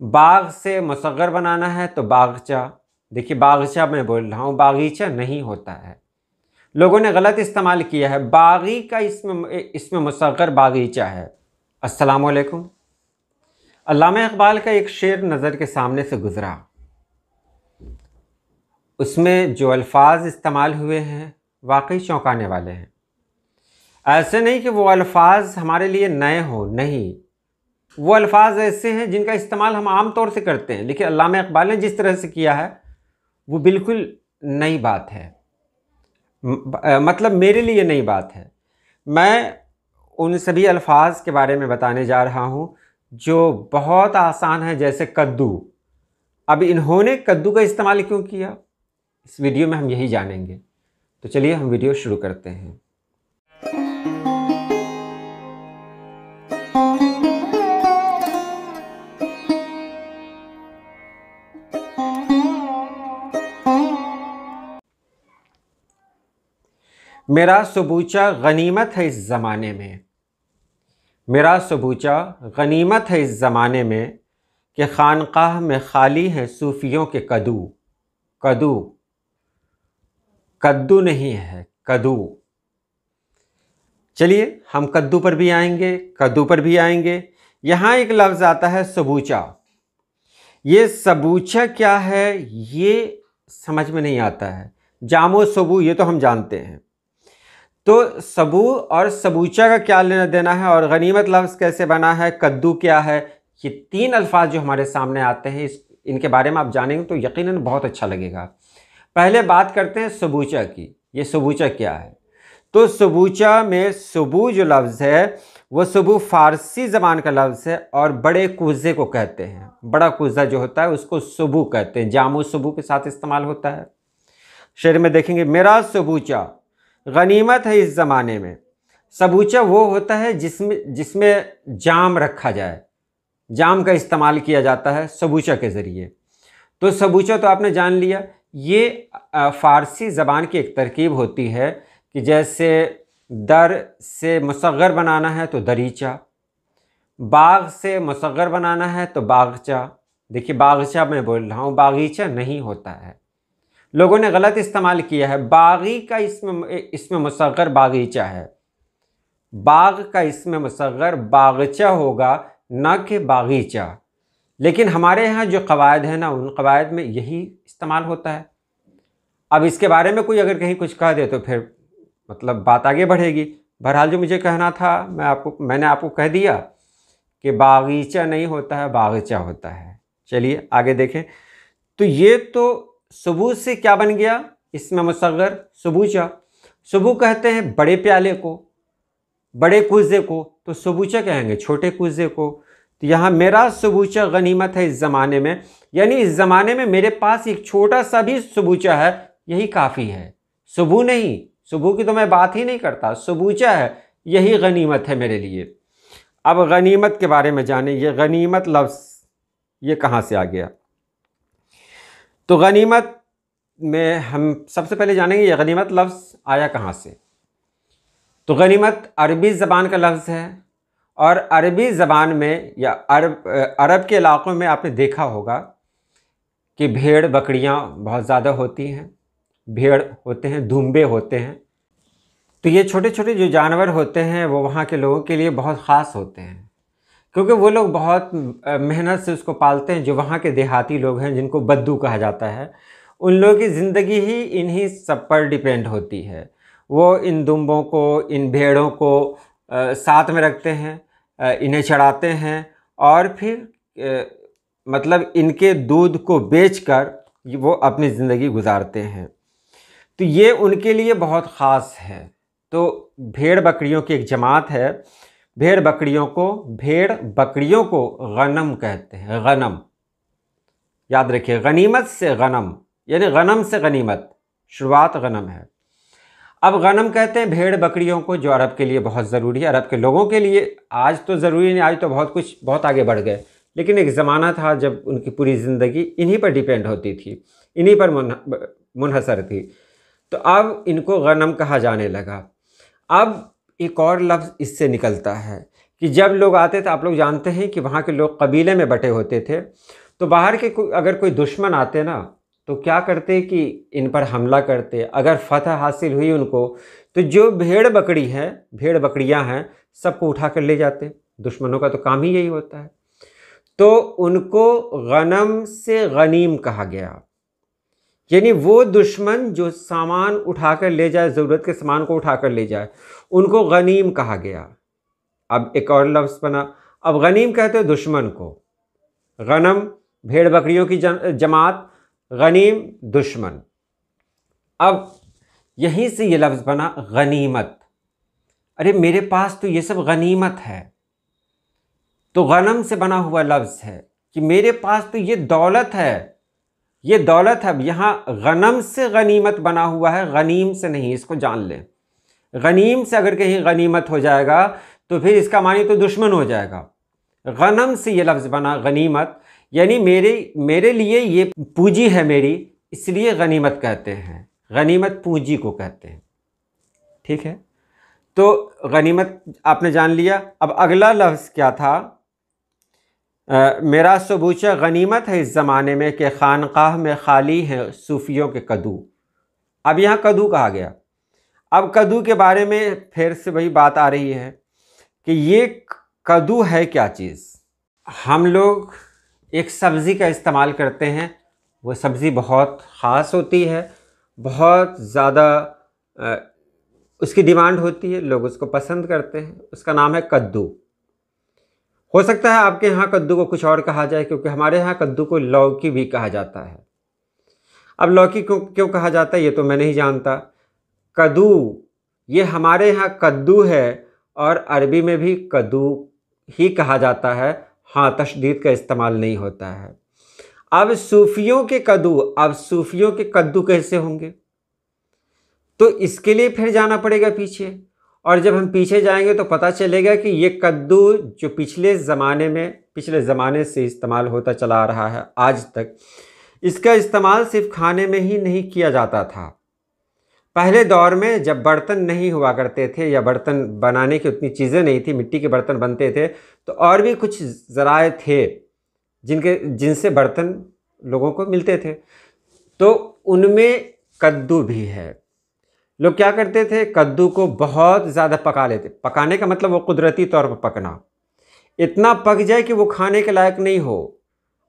बाग से मुसग्गर बनाना है तो बागचा। देखिए बागचा मैं बोल रहा हूँ, बागीचा नहीं होता है। लोगों ने गलत इस्तेमाल किया है, बागी का इसमें मुसग्गर बागीचा है। अस्सलाम वालेकुम। अल्लामा इकबाल का एक शेर नज़र के सामने से गुज़रा, उसमें जो अल्फाज इस्तेमाल हुए हैं वाकई चौंकाने वाले हैं। ऐसे नहीं कि वो अल्फाज हमारे लिए नए हों, नहीं, वो अल्फाज ऐसे हैं जिनका इस्तेमाल हम आम तौर से करते हैं, लेकिन अल्लामा इकबाल ने जिस तरह से किया है वो बिल्कुल नई बात है। मतलब मेरे लिए नई बात है। मैं उन सभी अल्फाज के बारे में बताने जा रहा हूँ जो बहुत आसान है, जैसे कद्दू। अब इन्होंने कद्दू का इस्तेमाल क्यों किया, इस वीडियो में हम यही जानेंगे। तो चलिए हम वीडियो शुरू करते हैं। मेरा सबूचा गनीमत है इस ज़माने में, मेरा सबूचा गनीमत है इस ज़माने में कि खानकाह में खाली हैं सूफियों के कदू। कदू, कद्दू नहीं है, कदू। चलिए हम कद्दू पर भी आएंगे, कद्दू पर भी आएंगे। यहाँ एक लफ्ज़ आता है सबूचा। ये सबूचा क्या है ये समझ में नहीं आता है। जामो सबू ये तो हम जानते हैं, तो सबू और सबूचा का क्या लेना देना है, और गनीमत लफ्ज़ कैसे बना है, कद्दू क्या है, ये तीन अल्फाज जो हमारे सामने आते हैं इनके बारे में आप जानेंगे तो यकीनन बहुत अच्छा लगेगा। पहले बात करते हैं सबूचा की। ये सबूचा क्या है? तो सबूचा में सबू जो लफ्ज़ है वो सबू फ़ारसी ज़बान का लफ्ज़ है और बड़े कुज़े को कहते हैं। बड़ा कुज़ा जो होता है उसको सबू कहते हैं, जामो सबू के साथ इस्तेमाल होता है। शेर में देखेंगे, मेरा सबूचा गनीमत है इस ज़माने में। सबूचा वो होता है जिसमें जाम रखा जाए, जाम का इस्तेमाल किया जाता है सबूचा के ज़रिए। तो सबूचा तो आपने जान लिया, ये फ़ारसी ज़बान की एक तरकीब होती है कि जैसे दर से मुसग्गर बनाना है तो दरीचा, बाग से मुसग्गर बनाना है तो बागचा। देखिए बागचा मैं बोल रहा हूँ, बागीचा नहीं होता है। लोगों ने गलत इस्तेमाल किया है, बागी का इसमें मुसग्गर बागीचा है। बाग का इसमें मुसग्गर बागचा होगा, न कि बागीचा। लेकिन हमारे यहाँ जो कवायद है ना, उन कवायद में यही इस्तेमाल होता है। अब इसके बारे में कोई अगर कहीं कुछ कह दे तो फिर मतलब बात आगे बढ़ेगी। बहरहाल जो मुझे कहना था मैंने आपको कह दिया कि बागीचा नहीं होता है, बागचा होता है। चलिए आगे देखें। तो ये तो सबूत से क्या बन गया, इसमें मुसग्गर सबूचा। सबू कहते हैं बड़े प्याले को, बड़े कुज़े को, तो सबूचा कहेंगे छोटे कुज़े को। तो यहाँ मेरा सबूचा गनीमत है इस ज़माने में, यानी इस ज़माने में मेरे पास एक छोटा सा भी सबूचा है, यही काफ़ी है। सबू नहीं, सबू की तो मैं बात ही नहीं करता, सबूचा है, यही गनीमत है मेरे लिए। अब गनीमत के बारे में जाने, ये गनीमत लफ्ज़ ये कहाँ से आ गया। तो गनीमत में हम सबसे पहले जानेंगे ये गनीमत लफ्ज़ आया कहाँ से। तो गनीमत अरबी ज़बान का लफ्ज़ है, और अरबी ज़बान में या अरब के इलाक़ों में आपने देखा होगा कि भेड़ बकरियाँ बहुत ज़्यादा होती हैं, भेड़ होते हैं, दूम्बे होते हैं। तो ये छोटे छोटे जो जानवर होते हैं वो वहाँ के लोगों के लिए बहुत ख़ास होते हैं, क्योंकि वो लोग बहुत मेहनत से उसको पालते हैं। जो वहाँ के देहाती लोग हैं जिनको बद्दू कहा जाता है, उन लोगों की ज़िंदगी ही इन्हीं सब पर डिपेंड होती है। वो इन दुम्बों को, इन भेड़ों को साथ में रखते हैं, इन्हें चढ़ाते हैं, और फिर मतलब इनके दूध को बेचकर वो अपनी ज़िंदगी गुजारते हैं। तो ये उनके लिए बहुत ख़ास है। तो भेड़ बकरियों की एक जमात है। भेड़ बकरियों को गनम कहते हैं, गनम। याद रखिए, गनीमत से गनम, यानी गनम से गनीमत, शुरुआत गनम है। अब गनम कहते हैं भेड़ बकरियों को, जो अरब के लिए बहुत ज़रूरी है, अरब के लोगों के लिए। आज तो ज़रूरी नहीं, आज तो बहुत आगे बढ़ गए, लेकिन एक ज़माना था जब उनकी पूरी ज़िंदगी इन्हीं पर डिपेंड होती थी, इन्हीं पर मुनहसर थी। तो अब इनको गनम कहा जाने लगा। अब एक और लफ्ज़ इससे निकलता है कि जब लोग आते थे, आप लोग जानते हैं कि वहाँ के लोग कबीले में बटे होते थे, तो बाहर के अगर कोई दुश्मन आते ना तो क्या करते कि इन पर हमला करते। अगर फतह हासिल हुई उनको तो जो भेड़ बकरियां हैं सबको उठा कर ले जाते। दुश्मनों का तो काम ही यही होता है। तो उनको गनम से गनीम कहा गया, यानी वो दुश्मन जो सामान उठाकर ले जाए, ज़रूरत के सामान को उठाकर ले जाए, उनको गनीम कहा गया। अब एक और लफ्ज़ बना, अब गनीम कहते हो दुश्मन को, गनम भेड़ बकरियों की जमात, गनीम दुश्मन। अब यहीं से ये लफ्ज़ बना गनीमत। अरे मेरे पास तो ये सब गनीमत है, तो गनम से बना हुआ लफ्ज़ है कि मेरे पास तो ये दौलत है, ये दौलत है। अब यहाँ गनम से गनीमत बना हुआ है, गनीम से नहीं, इसको जान लें। गनीम से अगर कहीं गनीमत हो जाएगा तो फिर इसका मानी तो दुश्मन हो जाएगा। गनम से ये लफ्ज़ बना गनीमत, यानी मेरे लिए ये पूंजी है मेरी, इसलिए गनीमत कहते हैं। गनीमत पूंजी को कहते हैं, ठीक है। तो गनीमत आपने जान लिया। अब अगला लफ्ज़ क्या था, मेरा सबूचा गनीमत है इस ज़माने में कि खानकाह में खाली हैं सूफियों के कदू। अब यहाँ कदू कहा गया। अब कद्दू के बारे में फिर से वही बात आ रही है कि ये कद्दू है क्या चीज़। हम लोग एक सब्ज़ी का इस्तेमाल करते हैं, वो सब्ज़ी बहुत ख़ास होती है, बहुत ज़्यादा उसकी डिमांड होती है, लोग उसको पसंद करते हैं। उसका नाम है कद्दू। हो सकता है आपके यहाँ कद्दू को कुछ और कहा जाए, क्योंकि हमारे यहाँ कद्दू को लौकी भी कहा जाता है। अब लौकी को क्यों कहा जाता है ये तो मैं नहीं जानता। कद्दू ये हमारे यहाँ कद्दू है और अरबी में भी कद्दू ही कहा जाता है, हाँ तशदीद का इस्तेमाल नहीं होता है। अब सूफियों के कद्दू कैसे होंगे, तो इसके लिए फिर जाना पड़ेगा पीछे, और जब हम पीछे जाएंगे तो पता चलेगा कि ये कद्दू जो पिछले ज़माने से इस्तेमाल होता चला आ रहा है आज तक, इसका इस्तेमाल सिर्फ खाने में ही नहीं किया जाता था। पहले दौर में जब बर्तन नहीं हुआ करते थे या बर्तन बनाने की उतनी चीज़ें नहीं थी, मिट्टी के बर्तन बनते थे, तो और भी कुछ ज़राए थे जिनसे बर्तन लोगों को मिलते थे, तो उनमें कद्दू भी है। लोग क्या करते थे, कद्दू को बहुत ज़्यादा पका लेते। पकाने का मतलब वो कुदरती तौर पर पकना, इतना पक जाए कि वो खाने के लायक नहीं हो।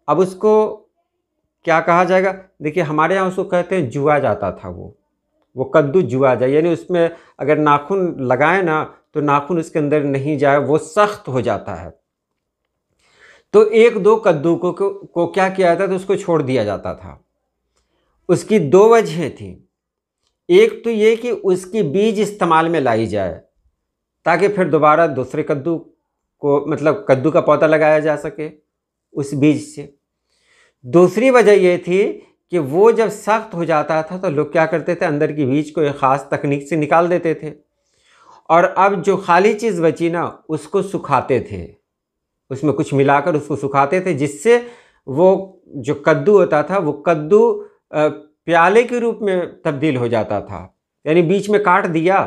अब उसको क्या कहा जाएगा, देखिए हमारे यहाँ उसको कहते हैं जुआ जाता था। वो कद्दू जुआ जाए, यानी उसमें अगर नाखून लगाए ना तो नाखून उसके अंदर नहीं जाए, वो सख्त हो जाता है। तो एक दो कद्दू को क्या किया जाता था, तो उसको छोड़ दिया जाता था। उसकी दो वजहें थी। एक तो ये कि उसकी बीज इस्तेमाल में लाई जाए ताकि फिर दोबारा दूसरे कद्दू को, मतलब कद्दू का पौधा लगाया जा सके उस बीज से। दूसरी वजह यह थी कि वो जब सख्त हो जाता था तो लोग क्या करते थे, अंदर की बीज को एक ख़ास तकनीक से निकाल देते थे, और अब जो खाली चीज़ बची ना उसको सुखाते थे, उसमें कुछ मिलाकर उसको सुखाते थे, जिससे वो जो कद्दू होता था वो कद्दू प्याले के रूप में तब्दील हो जाता था। यानी बीच में काट दिया,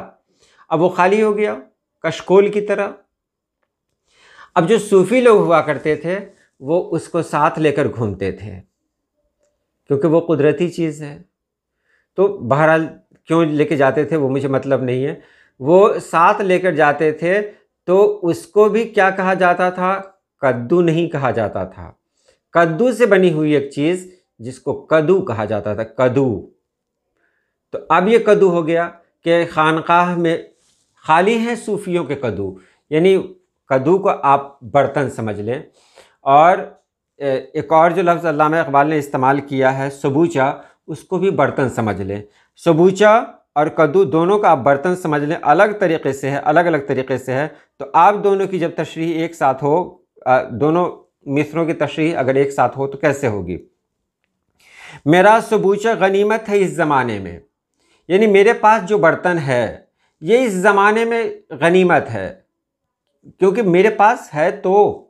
अब वो खाली हो गया कशकोल की तरह। अब जो सूफ़ी लोग हुआ करते थे वो उसको साथ लेकर घूमते थे, क्योंकि वो कुदरती चीज़ है। तो बहरहाल क्यों लेके जाते थे वो मुझे मतलब नहीं है, वो साथ लेकर जाते थे। तो उसको भी क्या कहा जाता था, कद्दू नहीं कहा जाता था। कद्दू से बनी हुई एक चीज़ जिसको कद्दू कहा जाता था, कद्दू। तो अब ये कद्दू हो गया कि खानकाह में खाली हैं सूफियों के कद्दू, यानी कद्दू को आप बर्तन समझ लें। और एक और जो लफ्ज़ अल्लामा इक़बाल ने इस्तेमाल किया है सबूचा, उसको भी बर्तन समझ लें। सबूचा और कद्दू दोनों का आप बर्तन समझ लें, अलग तरीक़े से है, अलग अलग तरीक़े से है। तो आप दोनों की जब तशरीह एक साथ हो, दोनों मिसरों की तशरीह अगर एक साथ हो तो कैसे होगी। मेरा सबूचा गनीमत है इस ज़माने में, यानी मेरे पास जो बर्तन है ये इस ज़माने में गनीमत है, क्योंकि मेरे पास है, तो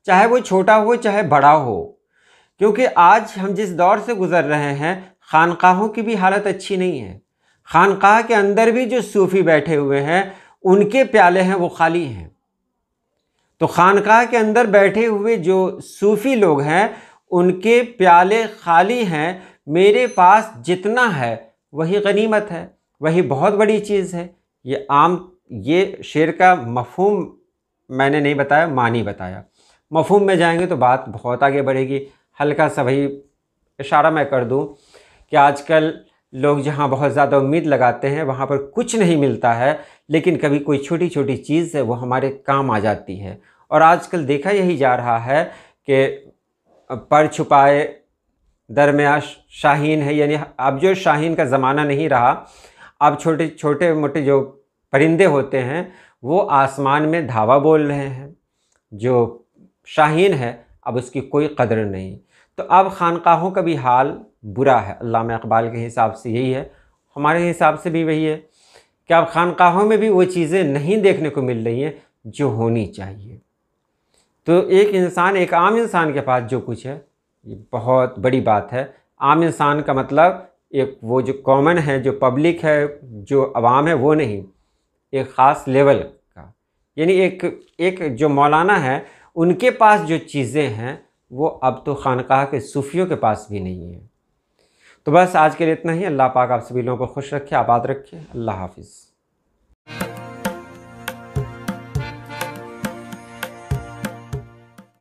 चाहे वो छोटा हो चाहे बड़ा हो। क्योंकि आज हम जिस दौर से गुज़र रहे हैं, खानकाहों की भी हालत अच्छी नहीं है। खानकाह के अंदर भी जो सूफ़ी बैठे हुए हैं उनके प्याले हैं वो खाली हैं। तो खानकाह के अंदर बैठे हुए जो सूफ़ी लोग हैं उनके प्याले खाली हैं, मेरे पास जितना है वही गनीमत है, वही बहुत बड़ी चीज़ है। ये शेर का मफ़हूम मैंने नहीं बताया, मानी बताया। मफ़हूम में जाएंगे तो बात बहुत आगे बढ़ेगी। हल्का सा वही इशारा मैं कर दूं कि आजकल लोग जहां बहुत ज़्यादा उम्मीद लगाते हैं वहां पर कुछ नहीं मिलता है, लेकिन कभी कोई छोटी छोटी चीज़ है वो हमारे काम आ जाती है। और आजकल देखा यही जा रहा है कि पर छुपाए दरमियाँ शाहीन है, यानी अब जो शाहीन का ज़माना नहीं रहा, अब छोटे छोटे मोटे जो परिंदे होते हैं वो आसमान में धावा बोल रहे हैं। जो शाहीन है अब उसकी कोई कदर नहीं। तो अब खानकाहों का भी हाल बुरा है। अल्लामा इकबाल के हिसाब से यही है, हमारे हिसाब से भी वही है कि अब खानकाहों में भी वो चीज़ें नहीं देखने को मिल रही हैं जो होनी चाहिए। तो एक इंसान, एक आम इंसान के पास जो कुछ है ये बहुत बड़ी बात है। आम इंसान का मतलब एक वो जो कॉमन है, जो पब्लिक है, जो अवाम है, वो नहीं, एक ख़ास लेवल का, यानी एक जो मौलाना है उनके पास जो चीज़ें हैं वो अब तो खानकाह के सूफियों के पास भी नहीं है। तो बस आज के लिए इतना ही। अल्लाह पाक आप सभी लोगों को खुश रखे, आबाद रखे। अल्लाह हाफिज़।